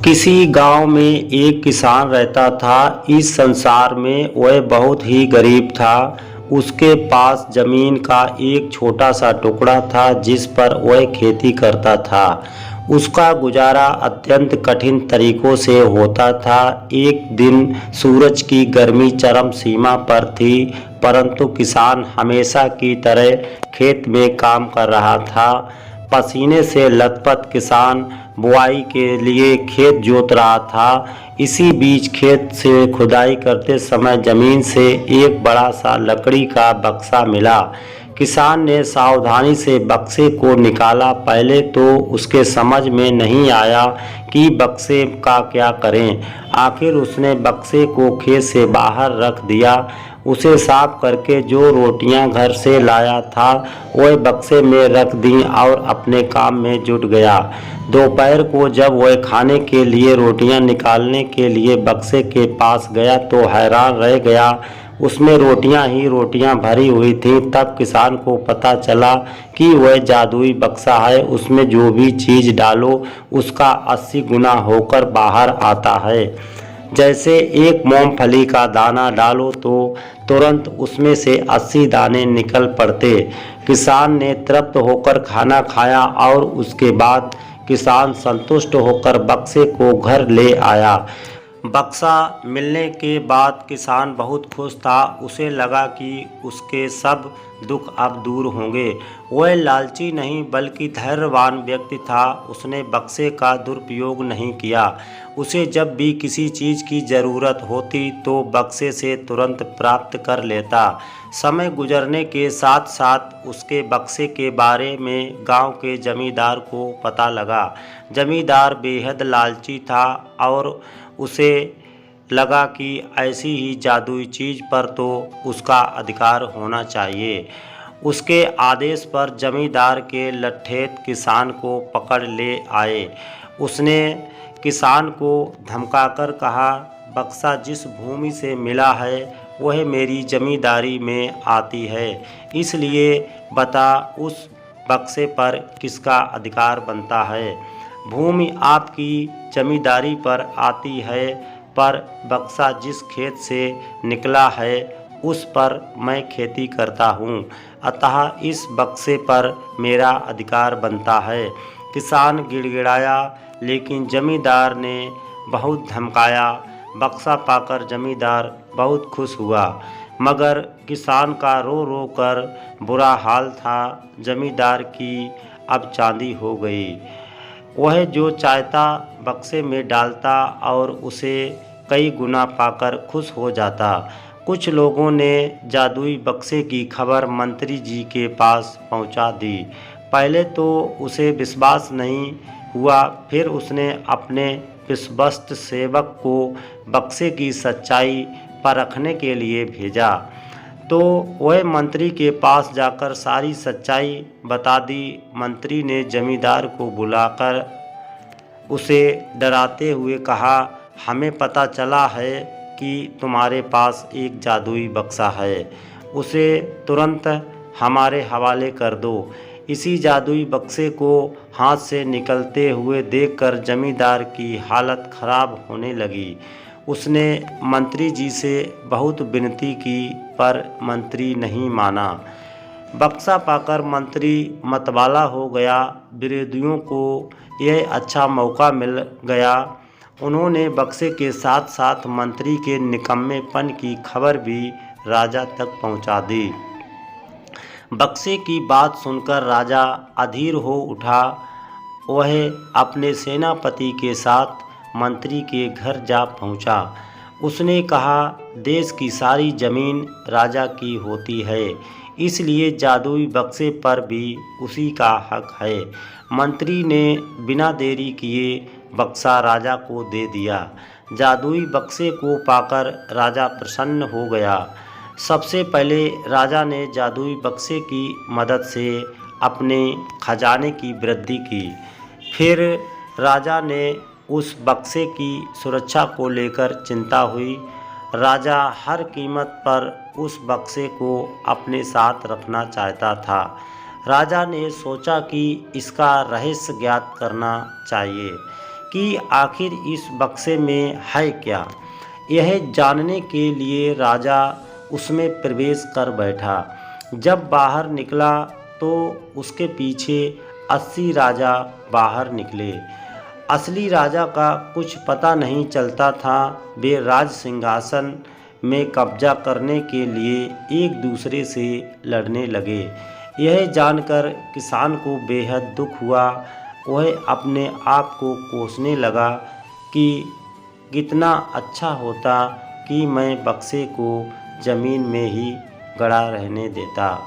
किसी गांव में एक किसान रहता था। इस संसार में वह बहुत ही गरीब था। उसके पास जमीन का एक छोटा सा टुकड़ा था जिस पर वह खेती करता था। उसका गुजारा अत्यंत कठिन तरीकों से होता था। एक दिन सूरज की गर्मी चरम सीमा पर थी, परंतु किसान हमेशा की तरह खेत में काम कर रहा था। पसीने से लथपथ किसान बुआई के लिए खेत जोत रहा था। इसी बीच खेत से खुदाई करते समय जमीन से एक बड़ा सा लकड़ी का बक्सा मिला। किसान ने सावधानी से बक्से को निकाला। पहले तो उसके समझ में नहीं आया कि बक्से का क्या करें। आखिर उसने बक्से को खेत से बाहर रख दिया। उसे साफ करके जो रोटियां घर से लाया था वह बक्से में रख दी और अपने काम में जुट गया। दोपहर को जब वह खाने के लिए रोटियां निकालने के लिए बक्से के पास गया तो हैरान रह गया। उसमें रोटियां ही रोटियां भरी हुई थीं। तब किसान को पता चला कि वह जादुई बक्सा है। उसमें जो भी चीज़ डालो उसका 80 गुना होकर बाहर आता है। जैसे एक मूंगफली का दाना डालो तो तुरंत उसमें से 80 दाने निकल पड़ते। किसान ने तृप्त होकर खाना खाया और उसके बाद किसान संतुष्ट होकर बक्से को घर ले आया। बक्सा मिलने के बाद किसान बहुत खुश था। उसे लगा कि उसके सब दुख अब दूर होंगे। वह लालची नहीं बल्कि धैर्यवान व्यक्ति था। उसने बक्से का दुरुपयोग नहीं किया। उसे जब भी किसी चीज़ की ज़रूरत होती तो बक्से से तुरंत प्राप्त कर लेता। समय गुजरने के साथ साथ उसके बक्से के बारे में गांव के जमींदार को पता लगा। जमींदार बेहद लालची था और उसे लगा कि ऐसी ही जादुई चीज़ पर तो उसका अधिकार होना चाहिए। उसके आदेश पर जमींदार के लठेत किसान को पकड़ ले आए। उसने किसान को धमकाकर कहा, बक्सा जिस भूमि से मिला है वह मेरी जमींदारी में आती है, इसलिए बता उस बक्से पर किसका अधिकार बनता है। भूमि आपकी जमींदारी पर आती है, पर बक्सा जिस खेत से निकला है उस पर मैं खेती करता हूँ, अतः इस बक्से पर मेरा अधिकार बनता है। किसान गिड़गिड़ाया, लेकिन जमींदार ने बहुत धमकाया। बक्सा पाकर जमींदार बहुत खुश हुआ, मगर किसान का रो रो कर बुरा हाल था। जमींदार की अब चांदी हो गई। वह जो चाहता बक्से में डालता और उसे कई गुना पाकर खुश हो जाता। कुछ लोगों ने जादुई बक्से की खबर मंत्री जी के पास पहुंचा दी। पहले तो उसे विश्वास नहीं हुआ, फिर उसने अपने विश्वस्त सेवक को बक्से की सच्चाई परखने के लिए भेजा। तो वह मंत्री के पास जाकर सारी सच्चाई बता दी। मंत्री ने जमींदार को बुलाकर उसे डराते हुए कहा, हमें पता चला है कि तुम्हारे पास एक जादुई बक्सा है, उसे तुरंत हमारे हवाले कर दो। इसी जादुई बक्से को हाथ से निकलते हुए देखकर जमींदार की हालत खराब होने लगी। उसने मंत्री जी से बहुत विनती की, पर मंत्री नहीं माना। बक्सा पाकर मंत्री मतवाला हो गया। विरोधियों को यह अच्छा मौका मिल गया। उन्होंने बक्से के साथ साथ मंत्री के निकम्मेपन की खबर भी राजा तक पहुंचा दी। बक्से की बात सुनकर राजा अधीर हो उठा। वह अपने सेनापति के साथ मंत्री के घर जा पहुंचा। उसने कहा, देश की सारी जमीन राजा की होती है, इसलिए जादुई बक्से पर भी उसी का हक है। मंत्री ने बिना देरी किए बक्सा राजा को दे दिया। जादुई बक्से को पाकर राजा प्रसन्न हो गया। सबसे पहले राजा ने जादुई बक्से की मदद से अपने खजाने की वृद्धि की। फिर राजा ने उस बक्से की सुरक्षा को लेकर चिंता हुई। राजा हर कीमत पर उस बक्से को अपने साथ रखना चाहता था। राजा ने सोचा कि इसका रहस्य ज्ञात करना चाहिए। कि आखिर इस बक्से में है क्या। यह जानने के लिए राजा उसमें प्रवेश कर बैठा। जब बाहर निकला तो उसके पीछे 80 राजा बाहर निकले। असली राजा का कुछ पता नहीं चलता था। वे राज सिंहासन में कब्जा करने के लिए एक दूसरे से लड़ने लगे। यह जानकर किसान को बेहद दुख हुआ। वह अपने आप को कोसने लगा कि कितना अच्छा होता कि मैं बक्से को ज़मीन में ही गड़ा रहने देता।